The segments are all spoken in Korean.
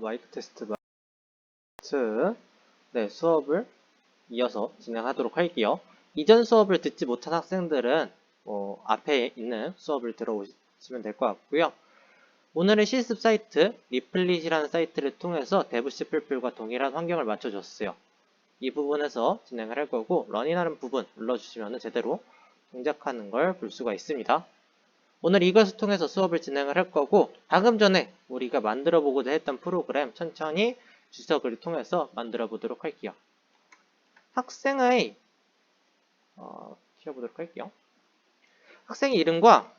마이크 테스트. 네, 수업을 이어서 진행하도록 할게요. 이전 수업을 듣지 못한 학생들은 앞에 있는 수업을 들어오시면 될 것 같고요. 오늘은 실습 사이트 리플릿이라는 사이트를 통해서 데브 C++과 동일한 환경을 맞춰줬어요. 이 부분에서 진행을 할 거고, 런이라는 부분 눌러주시면 제대로 동작하는 걸 볼 수가 있습니다. 오늘 이것을 통해서 수업을 진행을 할 거고, 방금 전에 우리가 만들어 보고자 했던 프로그램 천천히 주석을 통해서 만들어 보도록 할게요. 학생의 키워보도록 할게요. 학생의 이름과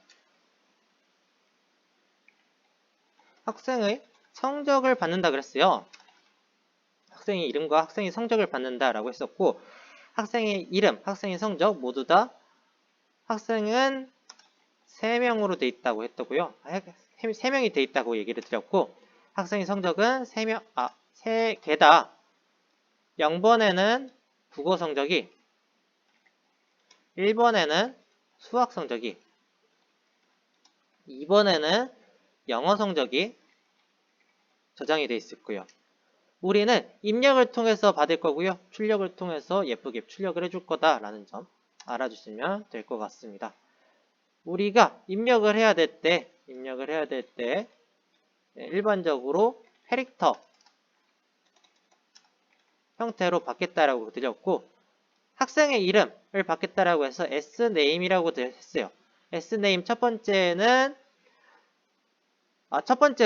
학생의 성적을 받는다 그랬어요. 학생의 이름과 학생의 성적을 받는다 라고 했었고, 학생의 이름, 학생의 성적 모두 다 학생은 3명으로 돼 있다고 했다고요. 3명이 돼 있다고 얘기를 드렸고, 학생의 성적은 3개다. 0번에는 국어 성적이, 1번에는 수학 성적이, 2번에는 영어 성적이 저장이 되어 있을 거예요. 우리는 입력을 통해서 받을 거고요. 출력을 통해서 예쁘게 출력을 해줄 거다라는 점 알아주시면 될 것 같습니다. 우리가 입력을 해야 될 때 일반적으로 캐릭터 형태로 받겠다라고 드렸고, 학생의 이름을 받겠다라고 해서 sname이라고 했어요. sname 첫 번째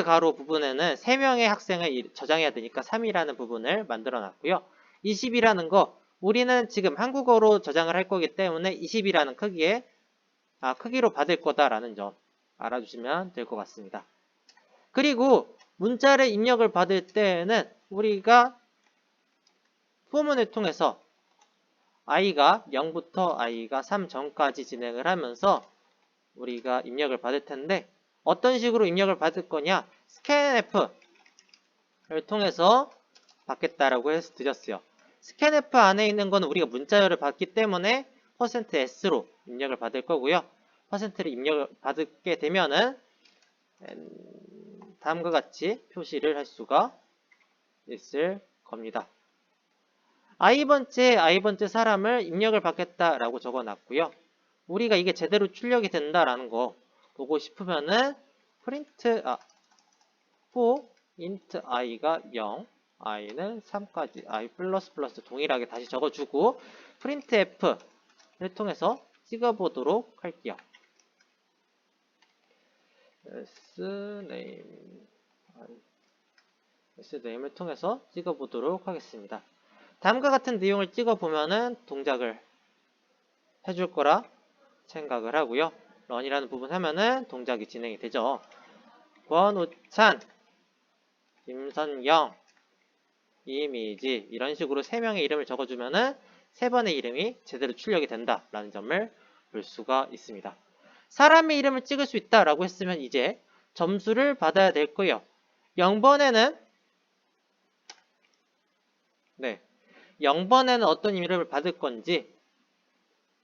가로 부분에는 3명의 학생을 저장해야 되니까 3이라는 부분을 만들어 놨고요. 20이라는 거, 우리는 지금 한국어로 저장을 할 거기 때문에 20이라는 크기로 받을 거다라는 점 알아주시면 될 것 같습니다. 그리고 문자를 입력을 받을 때는 우리가 포문을 통해서 i가 0부터 i가 3 전까지 진행을 하면서 우리가 입력을 받을 텐데, 어떤 식으로 입력을 받을 거냐, scanf를 통해서 받겠다라고 해서 드렸어요. scanf 안에 있는 거는 우리가 문자열을 받기 때문에 %s로 입력을 받을 거고요. %를 입력을 받게 되면은 다음과 같이 표시를 할 수가 있을 겁니다. i번째 사람을 입력을 받겠다라고 적어놨고요. 우리가 이게 제대로 출력이 된다라는 거 보고 싶으면은 for int i가 0, i는 3까지, i 플러스 동일하게 다시 적어주고 printf를 통해서 찍어보도록 할게요. sname을 통해서 찍어보도록 하겠습니다. 다음과 같은 내용을 찍어보면은 동작을 해줄 거라 생각을 하고요. 런이라는 부분 하면은 동작이 진행이 되죠. 권우찬, 김선영, 이미지 이런 식으로 3명의 이름을 적어주면은 3번의 이름이 제대로 출력이 된다라는 점을 볼 수가 있습니다. 사람의 이름을 찍을 수 있다라고 했으면 이제 점수를 받아야 될 거예요. 0번에는 어떤 이름을 받을 건지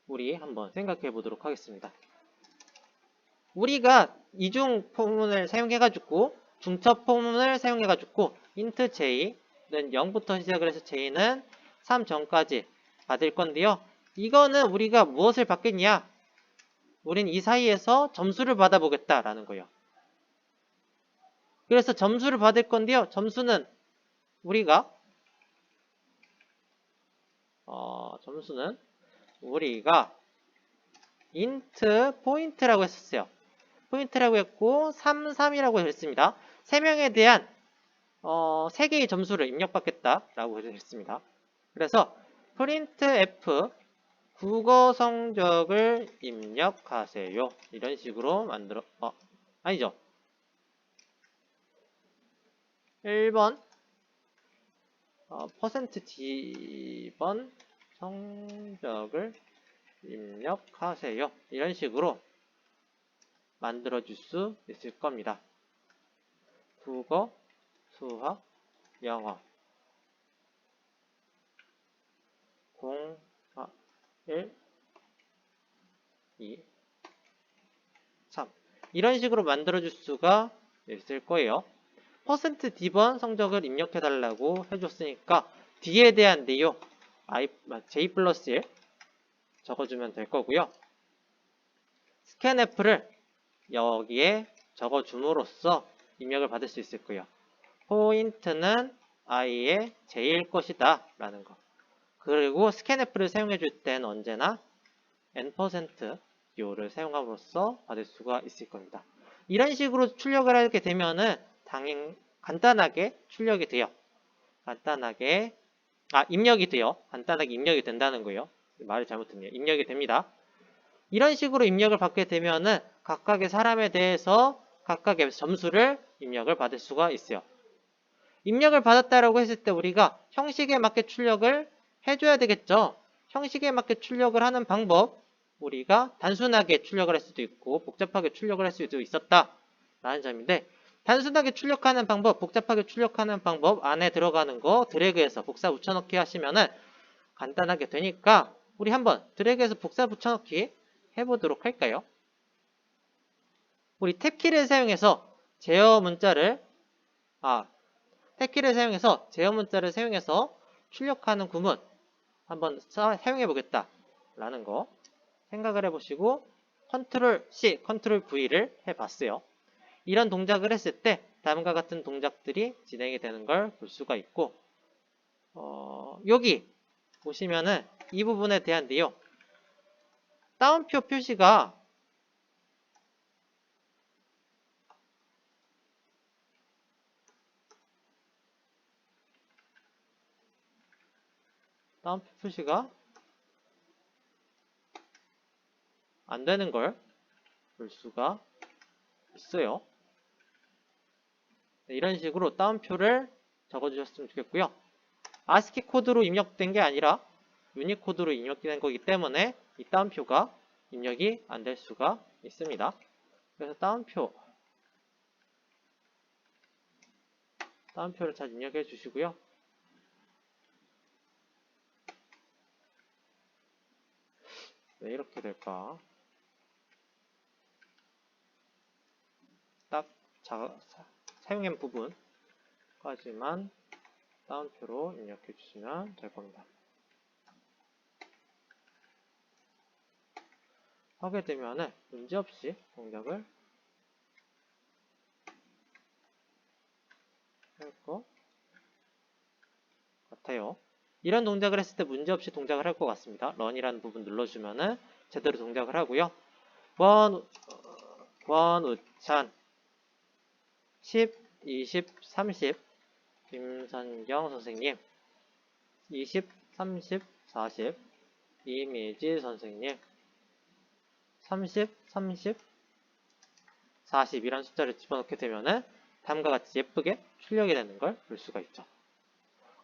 우리 한번 생각해 보도록 하겠습니다. 우리가 이중 포문을 사용해가지고 중첩 포문을 사용해가지고 int j는 0부터 시작을 해서 j는 3 전까지 받을 건데요. 이거는 우리가 무엇을 받겠냐? 우린 이 사이에서 점수를 받아보겠다라는 거예요. 그래서 점수를 받을 건데요. 점수는 우리가 int 포인트라고 했었어요. 포인트라고 했고 3, 3이라고 했습니다. 3명에 대한 3개의 점수를 입력받겠다라고 했습니다. 그래서 printf 국어 성적을 입력하세요. 이런 식으로 아니죠. 1번 %d번 성적을 입력하세요. 이런 식으로 만들어줄 수 있을 겁니다. 국어, 수학, 영어 0, 1, 2, 3 이런 식으로 만들어줄 수가 있을 거예요. %D번 성적을 입력해달라고 해줬으니까 D에 대한 내용 J 플러스 1 적어주면 될 거고요. scanf를 여기에 적어줌으로써 입력을 받을 수 있을 거예요. 포인트는 i의 j일 것이다 라는 거. 그리고 scanf를 사용해 줄 때는 언제나 n%요를 사용함으로써 받을 수가 있을 겁니다. 이런 식으로 출력을 하게 되면은 간단하게 출력이 돼요. 입력이 돼요. 간단하게 입력이 된다는 거예요. 말을 잘못했네요. 입력이 됩니다. 이런 식으로 입력을 받게 되면은 각각의 사람에 대해서 각각의 점수를 입력을 받을 수가 있어요. 입력을 받았다라고 했을 때 우리가 형식에 맞게 출력을 해줘야 되겠죠. 형식에 맞게 출력을 하는 방법, 우리가 단순하게 출력을 할 수도 있고 복잡하게 출력을 할 수도 있었다 라는 점인데, 단순하게 출력하는 방법, 복잡하게 출력하는 방법 안에 들어가는 거 드래그해서 복사 붙여넣기 하시면은 간단하게 되니까 우리 한번 드래그해서 복사 붙여넣기 해보도록 할까요? 우리 탭키를 사용해서 제어 문자를 출력하는 구문 한번 사용해 보겠다 라는 거 생각을 해보시고 컨트롤 C, 컨트롤 V를 해봤어요. 이런 동작을 했을 때 다음과 같은 동작들이 진행이 되는 걸 볼 수가 있고, 여기 보시면은 이 부분에 대한 내용, 따옴표 표시가 안 되는 걸 볼 수가 있어요. 이런 식으로 따옴표를 적어주셨으면 좋겠고요. ASCII 코드로 입력된 게 아니라 유니코드로 입력된 거기 때문에 이 따옴표가 입력이 안 될 수가 있습니다. 그래서 따옴표를 잘 입력해 주시고요. 왜 이렇게 될까? 딱 사용한 부분까지만 따옴표로 입력해 주시면 될 겁니다. 하게 되면은 문제없이 동작을 할 것 같아요. 이런 동작을 했을 때 문제없이 동작을 할 것 같습니다. 런이라는 부분 눌러주면은 제대로 동작을 하고요. 권우찬 10, 20, 30 김선경 선생님 20, 30, 40 이미지 선생님 30, 30, 40 이란 숫자를 집어넣게 되면은 다음과 같이 예쁘게 출력이 되는 걸 볼 수가 있죠.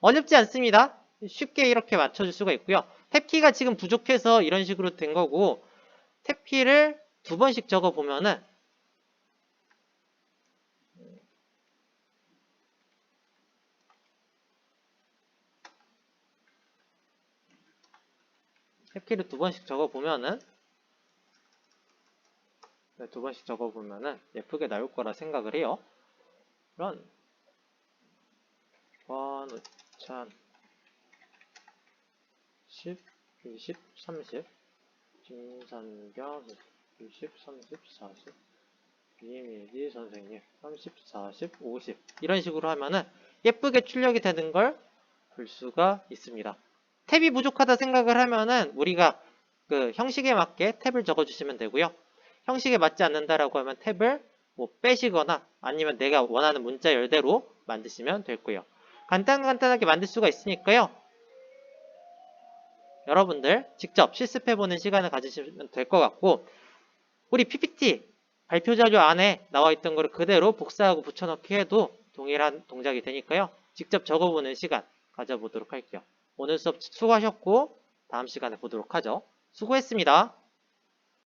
어렵지 않습니다. 쉽게 이렇게 맞춰줄 수가 있고요. 탭키가 지금 부족해서 이런 식으로 된 거고, 탭키를 2번씩 적어보면은 탭키를 2번씩 적어보면은 예쁘게 나올 거라 생각을 해요. 런 권우찬 10, 20, 30 김선경 20, 30, 40 이미지 선생님 30, 40, 50 이런 식으로 하면은 예쁘게 출력이 되는 걸 볼 수가 있습니다. 탭이 부족하다 생각을 하면은 우리가 그 형식에 맞게 탭을 적어주시면 되고요. 형식에 맞지 않는다라고 하면 탭을 빼시거나 아니면 내가 원하는 문자 열대로 만드시면 될 거예요. 간단하게 만들 수가 있으니까요. 여러분들 직접 실습해보는 시간을 가지시면 될 것 같고, 우리 PPT 발표 자료 안에 나와 있던 거를 그대로 복사하고 붙여넣기 해도 동일한 동작이 되니까요. 직접 적어보는 시간 가져보도록 할게요. 오늘 수업 수고하셨고 다음 시간에 보도록 하죠. 수고했습니다.